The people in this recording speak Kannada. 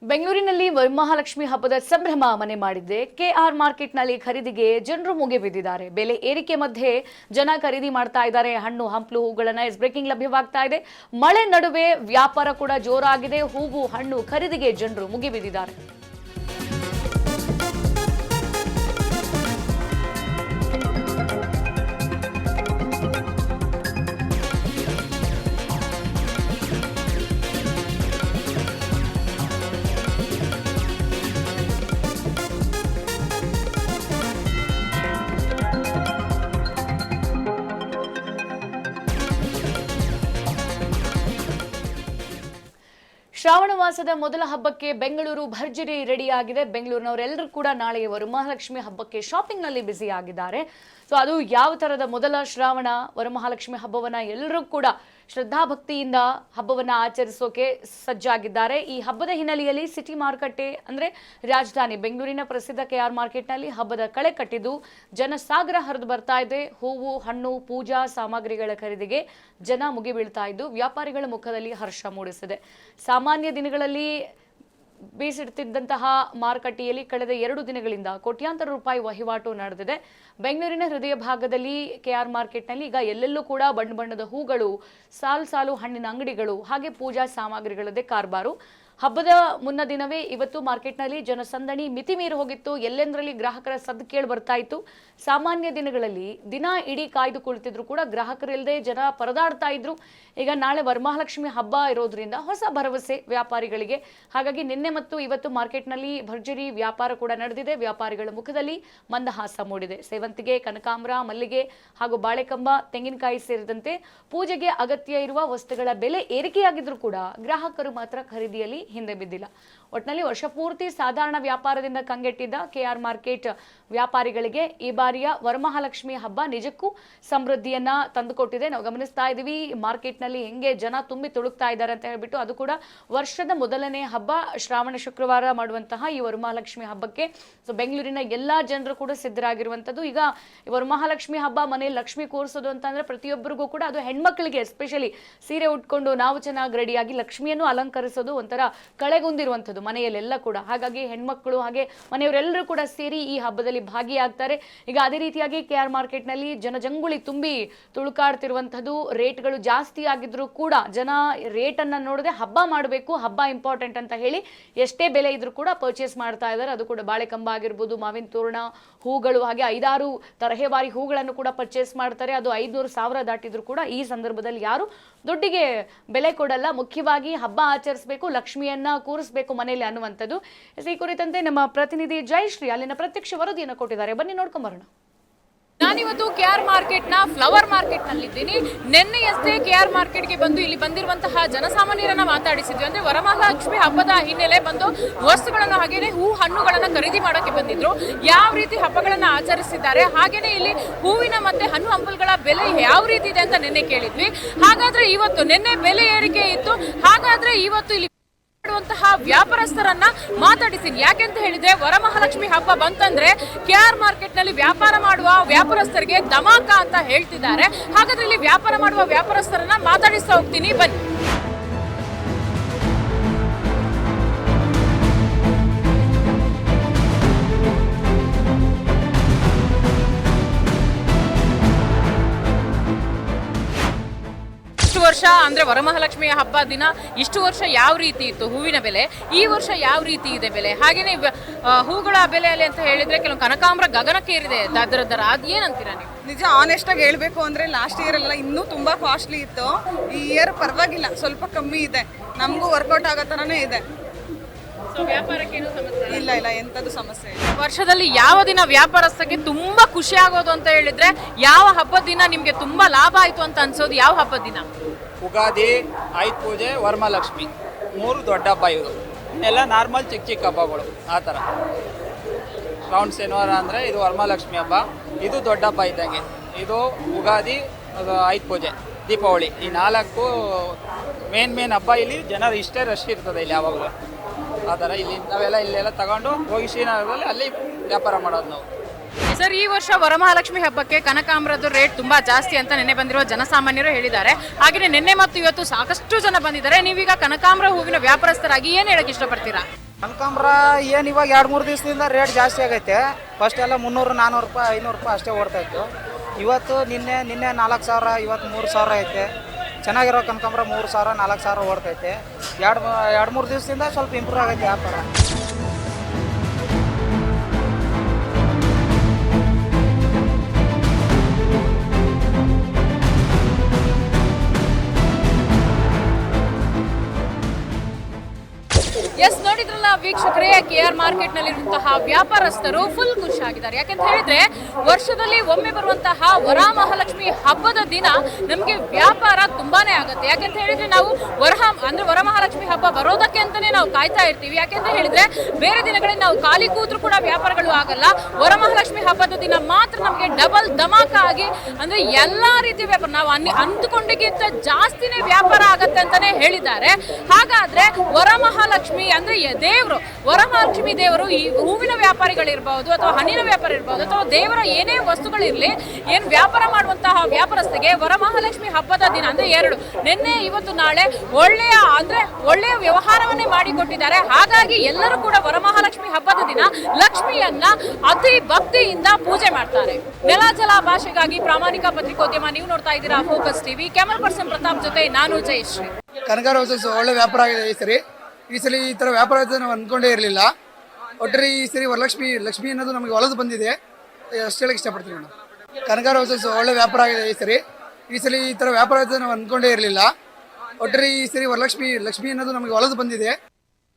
ಬೆಂಗಳೂರಿನಲ್ಲಿ ವರಮಹಾಲಕ್ಷ್ಮಿ ಹಬ್ಬದ ಸಂಭ್ರಮ ಮನೆ ಮಾಡಿದೆ. ಕೆಆರ್ ಮಾರ್ಕೆಟ್ನಲ್ಲಿ ಖರೀದಿಗೆ ಜನರು ಮುಗಿಬಿದ್ದಿದ್ದಾರೆ. ಬೆಲೆ ಏರಿಕೆ ಮಧ್ಯೆ ಜನ ಖರೀದಿ ಮಾಡ್ತಾ ಇದ್ದಾರೆ. ಹಣ್ಣು ಹಂಪಲು ಹೂಗಳನ್ನ ಬ್ರೇಕಿಂಗ್ ಲಭ್ಯವಾಗ್ತಾ ಇದೆ. ಮಳೆ ನಡುವೆ ವ್ಯಾಪಾರ ಕೂಡ ಜೋರಾಗಿದೆ. ಹೂವು ಹಣ್ಣು ಖರೀದಿಗೆ ಜನರು ಮುಗಿಬಿದ್ದಿದ್ದಾರೆ. ಶ್ರಾವಣ ಮಾಸದ ಮೊದಲ ಹಬ್ಬಕ್ಕೆ ಬೆಂಗಳೂರು ಭರ್ಜರಿ ರೆಡಿಯಾಗಿದೆ. ಬೆಂಗಳೂರಿನವರೆಲ್ಲರೂ ಕೂಡ ನಾಳೆ ವರಮಹಾಲಕ್ಷ್ಮಿ ಹಬ್ಬಕ್ಕೆ ಶಾಪಿಂಗ್ ನಲ್ಲಿ ಬ್ಯುಸಿ ಆಗಿದ್ದಾರೆ. ಸೊ ಅದು ಯಾವ ತರದ ಮೊದಲ ಶ್ರಾವಣ ವರಮಹಾಲಕ್ಷ್ಮಿ ಹಬ್ಬವನ್ನ ಎಲ್ಲರೂ ಕೂಡ ಶ್ರದ್ಧಾಭಕ್ತಿಯಿಂದ ಹಬ್ಬವನ್ನ ಆಚರಿಸೋಕೆ ಸಜ್ಜಾಗಿದ್ದಾರೆ. ಈ ಹಬ್ಬದ ಹಿನ್ನೆಲೆಯಲ್ಲಿ ಸಿಟಿ ಮಾರುಕಟ್ಟೆ ಅಂದ್ರೆ ರಾಜಧಾನಿ ಬೆಂಗಳೂರಿನ ಪ್ರಸಿದ್ಧ ಕೆಆರ್ ಮಾರ್ಕೆಟ್ನಲ್ಲಿ ಹಬ್ಬದ ಕಳೆ ಕಟ್ಟಿದ್ದು ಜನಸಾಗರ ಹರಿದು ಬರ್ತಾ ಇದೆ. ಹೂವು ಹಣ್ಣು ಪೂಜಾ ಸಾಮಗ್ರಿಗಳ ಖರೀದಿಗೆ ಜನ ಮುಗಿಬೀಳ್ತಾ ಇದ್ದು ವ್ಯಾಪಾರಿಗಳ ಮುಖದಲ್ಲಿ ಹರ್ಷ ಮೂಡಿಸಿದೆ. ಸಾಮಾನ್ಯ ದಿನಗಳಲ್ಲಿ ಬೀಸಿಡ್ತಿದ್ದಂತಹ ಮಾರುಕಟ್ಟೆಯಲ್ಲಿ ಕಳೆದ 2 ದಿನಗಳಿಂದ ಕೋಟ್ಯಾಂತರ ರೂಪಾಯಿ ವಹಿವಾಟು ನಡೆದಿದೆ. ಬೆಂಗಳೂರಿನ ಹೃದಯ ಭಾಗದಲ್ಲಿ ಕೆಆರ್ ಮಾರ್ಕೆಟ್ನಲ್ಲಿ ಈಗ ಎಲ್ಲೆಲ್ಲೂ ಕೂಡ ಬಣ್ಣ ಬಣ್ಣದ ಹೂಗಳು, ಸಾಲು ಸಾಲು ಹಣ್ಣಿನ ಅಂಗಡಿಗಳು, ಹಾಗೆ ಪೂಜಾ ಸಾಮಗ್ರಿಗಳದ್ದೇ ಕಾರ್ಬಾರು. ಹಬ್ಬದ ಮುನ್ನ ದಿನವೇ ಇವತ್ತು ಮಾರ್ಕೆಟ್ನಲ್ಲಿ ಜನಸಂದಣಿ ಮಿತಿ ಮೀರಿ ಹೋಗಿತ್ತು. ಎಲ್ಲೆಂದರಲ್ಲಿ ಗ್ರಾಹಕರ ಸದ್ದು ಕೇಳಿ ಬರ್ತಾ ಇತ್ತು. ಸಾಮಾನ್ಯ ದಿನಗಳಲ್ಲಿ ದಿನ ಇಡೀ ಕಾಯ್ದು ಕುಳಿತಿದ್ರು ಕೂಡ ಗ್ರಾಹಕರಿಲ್ಲದೆ ಜನ ಪರದಾಡ್ತಾ ಇದ್ರು. ಈಗ ನಾಳೆ ವರಮಹಾಲಕ್ಷ್ಮಿ ಹಬ್ಬ ಇರೋದ್ರಿಂದ ಹೊಸ ಭರವಸೆ ವ್ಯಾಪಾರಿಗಳಿಗೆ. ಹಾಗಾಗಿ ನಿನ್ನೆ ಮತ್ತು ಇವತ್ತು ಮಾರ್ಕೆಟ್ನಲ್ಲಿ ಭರ್ಜರಿ ವ್ಯಾಪಾರ ಕೂಡ ನಡೆದಿದೆ. ವ್ಯಾಪಾರಿಗಳ ಮುಖದಲ್ಲಿ ಮಂದಹಾಸ ಮೂಡಿದೆ. ಸೇವಂತಿಗೆ, ಕನಕಾಂಬರ, ಮಲ್ಲಿಗೆ ಹಾಗೂ ಬಾಳೆಕಂಬ, ತೆಂಗಿನಕಾಯಿ ಸೇರಿದಂತೆ ಪೂಜೆಗೆ ಅಗತ್ಯ ಇರುವ ವಸ್ತುಗಳ ಬೆಲೆ ಏರಿಕೆಯಾಗಿದ್ರು ಕೂಡ ಗ್ರಾಹಕರು ಮಾತ್ರ ಖರೀದಿಯಲ್ಲಿ ಹಿಂದೆ ಬಿದ್ದಿಲ್ಲ. ಒಟ್ಟಿನಲ್ಲಿ ವರ್ಷ ಪೂರ್ತಿ ಸಾಧಾರಣ ವ್ಯಾಪಾರದಿಂದ ಕಂಗೆಟ್ಟಿದ್ದ ಕೆಆರ್ ಮಾರ್ಕೆಟ್ ವ್ಯಾಪಾರಿಗಳಿಗೆ ಈ ಬಾರಿಯ ವರಮಹಾಲಕ್ಷ್ಮಿ ಹಬ್ಬ ನಿಜಕ್ಕೂ ಸಮೃದ್ಧಿಯನ್ನ ತಂದುಕೊಟ್ಟಿದೆ. ನಾವು ಗಮನಿಸ್ತಾ ಇದೀವಿ ಮಾರ್ಕೆಟ್ನಲ್ಲಿ ಹೆಂಗೆ ಜನ ತುಂಬಿ ತುಳುಕ್ತಾ ಇದ್ದಾರೆ ಅಂತ ಹೇಳ್ಬಿಟ್ಟು. ಅದು ಕೂಡ ವರ್ಷದ ಮೊದಲನೇ ಹಬ್ಬ ಶ್ರಾವಣ ಶುಕ್ರವಾರ ಮಾಡುವಂತಹ ಈ ವರಮಹಾಲಕ್ಷ್ಮಿ ಹಬ್ಬಕ್ಕೆ ಬೆಂಗಳೂರಿನ ಎಲ್ಲಾ ಜನರು ಕೂಡ ಸಿದ್ಧರಾಗಿರುವಂತದ್ದು. ಈಗ ವರಮಹಾಲಕ್ಷ್ಮಿ ಹಬ್ಬ ಮನೆಯಲ್ಲಿ ಲಕ್ಷ್ಮಿ ಕೂರಿಸೋದು ಅಂತಂದ್ರೆ ಪ್ರತಿಯೊಬ್ಬರಿಗೂ ಕೂಡ, ಅದು ಹೆಣ್ಮಕ್ಳಿಗೆ ಎಸ್ಪೆಷಲಿ ಸೀರೆ ಉಟ್ಕೊಂಡು ನಾವು ಚೆನ್ನಾಗಿ ರೆಡಿಯಾಗಿ ಲಕ್ಷ್ಮಿಯನ್ನು ಅಲಂಕರಿಸೋದು ಒಂಥರ ಕಳೆಗುಂದಿರುವಂಥದ್ದು ಮನೆಯಲ್ಲೆಲ್ಲ ಕೂಡ. ಹಾಗಾಗಿ ಹೆಣ್ಮಕ್ಳು ಹಾಗೆ ಮನೆಯವರೆಲ್ಲರೂ ಕೂಡ ಸೇರಿ ಈ ಹಬ್ಬದಲ್ಲಿ ಭಾಗಿಯಾಗ್ತಾರೆ. ಈಗ ಅದೇ ರೀತಿಯಾಗಿ ಕೆಆರ್ ಮಾರ್ಕೆಟ್ನಲ್ಲಿ ಜನಜಂಗುಳಿ ತುಂಬಿ ತುಳುಕಾಡ್ತಿರುವಂಥದ್ದು. ರೇಟ್ಗಳು ಜಾಸ್ತಿ ಆಗಿದ್ರು ಕೂಡ ಜನ ರೇಟನ್ನು ನೋಡದೆ ಹಬ್ಬ ಮಾಡಬೇಕು, ಹಬ್ಬ ಇಂಪಾರ್ಟೆಂಟ್ ಅಂತ ಹೇಳಿ ಎಷ್ಟೇ ಬೆಲೆ ಇದ್ರೂ ಕೂಡ ಪರ್ಚೇಸ್ ಮಾಡ್ತಾ ಇದ್ದಾರೆ. ಅದು ಕೂಡ ಬಾಳೆಕಂಬ ಆಗಿರ್ಬೋದು, ಮಾವಿನ ತೋರಣ, ಹೂಗಳು, ಹಾಗೆ 5-6 ತರಹೇವಾರಿ ಹೂಗಳನ್ನು ಕೂಡ ಪರ್ಚೇಸ್ ಮಾಡ್ತಾರೆ. ಅದು 500,000 ದಾಟಿದ್ರು ಕೂಡ ಈ ಸಂದರ್ಭದಲ್ಲಿ ಯಾರು ದುಡ್ಡಿಗೆ ಬೆಲೆ ಕೊಡಲ್ಲ. ಮುಖ್ಯವಾಗಿ ಹಬ್ಬ ಆಚರಿಸಬೇಕು, ಲಕ್ಷ್ಮಿಯನ್ನ ಕೂರಿಸಬೇಕು ಮನೆಯಲ್ಲಿ ಅನ್ನುವಂಥದ್ದು. ಈ ಕುರಿತಂತೆ ನಮ್ಮ ಪ್ರತಿನಿಧಿ ಜಯಶ್ರೀ ಅಲ್ಲಿನ ಪ್ರತ್ಯಕ್ಷ ವರದಿಯನ್ನು ಕೊಟ್ಟಿದ್ದಾರೆ. ಬನ್ನಿ ನೋಡ್ಕೊಂಡ್ ಬರೋಣ. ನಾನಿವತ್ತು ಕೆಆರ್ ಮಾರ್ಕೆಟ್ನ ಫ್ಲವರ್ ಮಾರ್ಕೆಟ್ನಲ್ಲಿದ್ದೀನಿ. ನಿನ್ನೆಯಷ್ಟೇ ಕೆಆರ್ ಮಾರ್ಕೆಟ್ಗೆ ಬಂದು ಇಲ್ಲಿ ಬಂದಿರುವಂತಹ ಜನಸಾಮಾನ್ಯರನ್ನ ಮಾತಾಡಿಸಿದ್ವಿ. ಅಂದ್ರೆ ವರಮಹಾಲಕ್ಷ್ಮಿ ಹಬ್ಬದ ಹಿನ್ನೆಲೆ ಬಂದು ವಸ್ತುಗಳನ್ನು ಹಾಗೇನೆ ಹೂ ಹಣ್ಣುಗಳನ್ನ ಖರೀದಿ ಮಾಡೋಕೆ ಬಂದಿದ್ರು. ಯಾವ ರೀತಿ ಹಬ್ಬಗಳನ್ನ ಆಚರಿಸಿದ್ದಾರೆ, ಹಾಗೇನೆ ಇಲ್ಲಿ ಹೂವಿನ ಮತ್ತೆ ಹಣ್ಣು ಹಂಪಲುಗಳ ಬೆಲೆ ಯಾವ ರೀತಿ ಇದೆ ಅಂತ ನಿನ್ನೆ ಕೇಳಿದ್ವಿ. ಹಾಗಾದ್ರೆ ಇವತ್ತು ನಿನ್ನೆ ಬೆಲೆ ಏರಿಕೆ ಇತ್ತು, ಹಾಗಾದ್ರೆ ಇವತ್ತು ಇಲ್ಲಿ ವ್ಯಾಪಾರಸ್ಥರನ್ನ ಮಾತಾಡಿಸಿನಿ. ಯಾಕೆಂತ ಹೇಳಿದ್ರೆ ವರಮಹಾಲಕ್ಷ್ಮಿ ಹಬ್ಬ ಬಂತಂದ್ರೆ ಕೆಆರ್ ಮಾರ್ಕೆಟ್ ನಲ್ಲಿ ವ್ಯಾಪಾರ ಮಾಡುವ ವ್ಯಾಪಾರಸ್ಥರಿಗೆ ಧಮಾಕ ಅಂತ ಹೇಳ್ತಿದ್ದಾರೆ. ಹಾಗಾದ್ರೆ ಇಲ್ಲಿ ವ್ಯಾಪಾರ ಮಾಡುವ ವ್ಯಾಪಾರಸ್ಥರನ್ನ ಮಾತಾಡಿಸ್ತಾ ಹೋಗ್ತೀನಿ, ಬನ್ನಿ. ವರ್ಷ ಅಂದ್ರೆ ವರಮಹಾಲಕ್ಷ್ಮಿಯ ಹಬ್ಬ ದಿನ ಇಷ್ಟು ವರ್ಷ ಯಾವ ರೀತಿ ಇತ್ತು ಹೂವಿನ ಬೆಲೆ, ಈ ವರ್ಷ ಯಾವ ರೀತಿ ಇದೆ ಬೆಲೆ, ಹಾಗೇನೆ ಹೂಗಳ ಬೆಲೆಯಲ್ಲಿ ಅಂತ ಹೇಳಿದ್ರೆ ಕೆಲವು ಕನಕಾಂಬರ ಗಗನಕ್ಕೇರಿದೆ ದರ. ಅದ್ ಏನಂತೀರಾ ನೀವು? ನಿಜ ಆನೆಸ್ಟ್ ಆಗಿ ಹೇಳ್ಬೇಕು ಅಂದ್ರೆ ಲಾಸ್ಟ್ ಇಯರ್ ಎಲ್ಲ ಇನ್ನೂ ತುಂಬಾ ಕಾಸ್ಟ್ಲಿ ಇತ್ತು. ಈ ಇಯರ್ ಪರವಾಗಿಲ್ಲ, ಸ್ವಲ್ಪ ಕಮ್ಮಿ ಇದೆ, ನಮಗೂ ವರ್ಕೌಟ್ ಆಗೋ ತರನೇ ಇದೆ. ವ್ಯಾಪಾರಕ್ಕೇನು ಸಮಸ್ಯೆ ಇಲ್ಲ, ಎಂತದ್ದು ಸಮಸ್ಯೆ ಇಲ್ಲ. ವರ್ಷದಲ್ಲಿ ಯಾವ ದಿನ ವ್ಯಾಪಾರಸ್ಥಕ್ಕೆ ತುಂಬಾ ಖುಷಿ ಆಗೋದು ಅಂತ ಹೇಳಿದ್ರೆ ಯಾವ ಹಬ್ಬದ ದಿನ ನಿಮ್ಗೆ ತುಂಬಾ ಲಾಭ ಆಯ್ತು ಅಂತ ಅನ್ಸೋದು ಯಾವ ಹಬ್ಬದ ದಿನ? ಉಗಾದಿ, ಆಯುಧ ಪೂಜೆ, ವರಮಹಾಲಕ್ಷ್ಮಿ 3 ದೊಡ್ಡ ಹಬ್ಬ ಇವರು. ಎಲ್ಲ ನಾರ್ಮಲ್ ಚಿಕ್ಕ ಚಿಕ್ಕ ಹಬ್ಬಗಳು ಆ ಥರ. ಶ್ರಾವಣ ಶನಿವಾರ ಅಂದರೆ ಇದು ವರಮಹಾಲಕ್ಷ್ಮಿ ಹಬ್ಬ, ಇದು ದೊಡ್ಡ ಹಬ್ಬ ಇದ್ದಂಗೆ. ಇದು ಉಗಾದಿ, ಆಯುಧ ಪೂಜೆ, ದೀಪಾವಳಿ, ಈ 4 ಮೇನ್ ಹಬ್ಬ. ಇಲ್ಲಿ ಜನರು ಇಷ್ಟೇ ರಶ್ ಇರ್ತದೆ ಇಲ್ಲಿ ಯಾವಾಗಲೂ ಆ ಥರ. ಇಲ್ಲಿ ನಾವೆಲ್ಲ ಇಲ್ಲೆಲ್ಲ ತಗೊಂಡು ಹೋಗಿ ಶ್ರೀನಗರದಲ್ಲಿ ಅಲ್ಲಿ ವ್ಯಾಪಾರ ಮಾಡೋದು ನಾವು. ಸರ್, ಈ ವರ್ಷ ವರಮಹಾಲಕ್ಷ್ಮಿ ಹಬ್ಬಕ್ಕೆ ಕನಕಾಂಬರದ ರೇಟ್ ತುಂಬಾ ಜಾಸ್ತಿ ಅಂತ ನಿನ್ನೆ ಬಂದಿರುವ ಜನಸಾಮಾನ್ಯರು ಹೇಳಿದ್ದಾರೆ. ಹಾಗೆ ನಿನ್ನೆ ಮತ್ತು ಇವತ್ತು ಸಾಕಷ್ಟು ಜನ ಬಂದಿದ್ದಾರೆ. ನೀವೀಗ ಕನಕಾಂಬರ ಹೂವಿನ ವ್ಯಾಪಾರಸ್ಥರಾಗಿ ಏನು ಹೇಳಕ್ಕೆ ಇಷ್ಟಪಡ್ತೀರಾ? ಕನಕಾಂಬ್ರ ಏನು ಇವಾಗ 2-3 ದಿವಸದಿಂದ ರೇಟ್ ಜಾಸ್ತಿ ಆಗೈತೆ. ಫಸ್ಟ್ ಎಲ್ಲ 300-400 ರೂಪಾಯಿ 500 ರೂಪಾಯಿ ಅಷ್ಟೇ ಓಡ್ತಾ ಇತ್ತು. ಇವತ್ತು ನಿನ್ನೆ 4,000, ಇವತ್ತು 3,000 ಐತೆ. ಚೆನ್ನಾಗಿರೋ ಕನಕಾಂಬ್ರ 3,000-4,000 ಓಡ್ತೈತೆ. 2-3 ದಿವಸದಿಂದ ಸ್ವಲ್ಪ ಇಂಪ್ರೂವ್ ಆಗೈತೆ ವ್ಯಾಪಾರ. ಎಸ್, ನೋಡಿದ್ರಲ್ಲ ವೀಕ್ಷಕರೇ, KR ಮಾರ್ಕೆಟ್ ನಲ್ಲಿರುವಂತಹ ವ್ಯಾಪಾರಸ್ಥರು ಫುಲ್ ಖುಷಿಯಾಗಿದ್ದಾರೆ. ಯಾಕಂತ ಹೇಳಿದ್ರೆ ವರ್ಷದಲ್ಲಿ ಒಮ್ಮೆ ಬರುವಂತಹ ವರಮಹಾಲಕ್ಷ್ಮಿ ಹಬ್ಬದ ದಿನ ನಮಗೆ ವ್ಯಾಪಾರ ತುಂಬಾನೇ ಆಗುತ್ತೆ. ಯಾಕಂತ ಹೇಳಿದ್ರೆ ನಾವು ವರಮಹಾಲಕ್ಷ್ಮಿ ಹಬ್ಬ ಬರೋದಕ್ಕೆ ಅಂತಾನೆ ನಾವು ಕಾಯ್ತಾ ಇರ್ತೀವಿ. ಯಾಕಂತ ಹೇಳಿದ್ರೆ ಬೇರೆ ದಿನಗಳಲ್ಲಿ ನಾವು ಖಾಲಿ ಕೂತ್ರು ಕೂಡ ವ್ಯಾಪಾರಗಳು ಆಗಲ್ಲ. ವರಮಹಾಲಕ್ಷ್ಮಿ ಹಬ್ಬದ ದಿನ ಮಾತ್ರ ನಮಗೆ ಡಬಲ್ ಧಮಾಕ ಆಗಿ ಅಂದ್ರೆ ಎಲ್ಲಾ ರೀತಿಯ ವ್ಯಾಪಾರ ನಾವು ಅಂದುಕೊಂಡಕ್ಕಿಂತ ಜಾಸ್ತಿನೇ ವ್ಯಾಪಾರ ಆಗತ್ತೆ ಅಂತಾನೆ ಹೇಳಿದ್ದಾರೆ. ಹಾಗಾದ್ರೆ ವರಮಹಾಲಕ್ಷ್ಮಿ ಅಂದ್ರೆ ದೇವರು, ವರಮಹಾಲಕ್ಷ್ಮಿ ದೇವರು ಈ ಹೂವಿನ ವ್ಯಾಪಾರಿಗಳಿರ್ಬಹುದು ಅಥವಾ ಹಣ್ಣಿನ ವ್ಯಾಪಾರ ಇರ್ಬಹುದು ಅಥವಾ ದೇವರ ಏನೇ ವಸ್ತುಗಳಿರ್ಲಿ, ಏನ್ ವ್ಯಾಪಾರ ಮಾಡುವಂತಹ ವ್ಯಾಪಾರಸ್ಥರಿಗೆ ವರಮಹಾಲಕ್ಷ್ಮಿ ಹಬ್ಬದ ದಿನ ಅಂದ್ರೆ 2 ನಿನ್ನೆ ಇವತ್ತು ನಾಳೆ ಒಳ್ಳೆಯ ವ್ಯವಹಾರವನ್ನೇ ಮಾಡಿಕೊಟ್ಟಿದ್ದಾರೆ. ಹಾಗಾಗಿ ಎಲ್ಲರೂ ಕೂಡ ವರಮಹಾಲಕ್ಷ್ಮಿ ಹಬ್ಬದ ದಿನ ಲಕ್ಷ್ಮಿಯನ್ನ ಅತಿ ಭಕ್ತಿಯಿಂದ ಪೂಜೆ ಮಾಡ್ತಾರೆ. ನೆಲ ಜಲ ಭಾಷೆಗಾಗಿ ಪ್ರಾಮಾಣಿಕ ಪತ್ರಿಕೋದ್ಯಮ. ನೀವು ನೋಡ್ತಾ ಇದ್ದೀರಾ focus TV. Camera person Pratap ಜೊತೆ ನಾನು ಜಯಶ್ರೀ. ಕನಕಾರ ಒಳ್ಳೆ ವ್ಯಾಪಾರ ಆಗಿದೆ ಈ ಸರಿ ಈ ಥರ ವ್ಯಾಪಾರ ಆಗುತ್ತೆ ನಾವು ಅಂದ್ಕೊಂಡೇ ಇರಲಿಲ್ಲ. ಒಟ್ಟರೆ ಈ ಸರಿ ಲಕ್ಷ್ಮಿ ಅನ್ನೋದು ನಮಗೆ ಒಳದು ಬಂದಿದೆ, ಅಷ್ಟು ಹೇಳಕ್ಕೆ ಇಷ್ಟಪಡ್ತೀನಿ ಮೇಡಮ್. ಕನಕಾರ ಒಳ್ಳೆ ವ್ಯಾಪಾರ ಆಗಿದೆ ಈ ಸರಿ ಈ ಥರ ವ್ಯಾಪಾರ ಆಗುತ್ತೆ ನಾವು ಅಂದ್ಕೊಂಡೇ ಇರಲಿಲ್ಲ. ಒಟ್ಟರೆ ಈ ಸರಿ ಲಕ್ಷ್ಮಿ ಅನ್ನೋದು ನಮಗೆ ಒಳದು ಬಂದಿದೆ.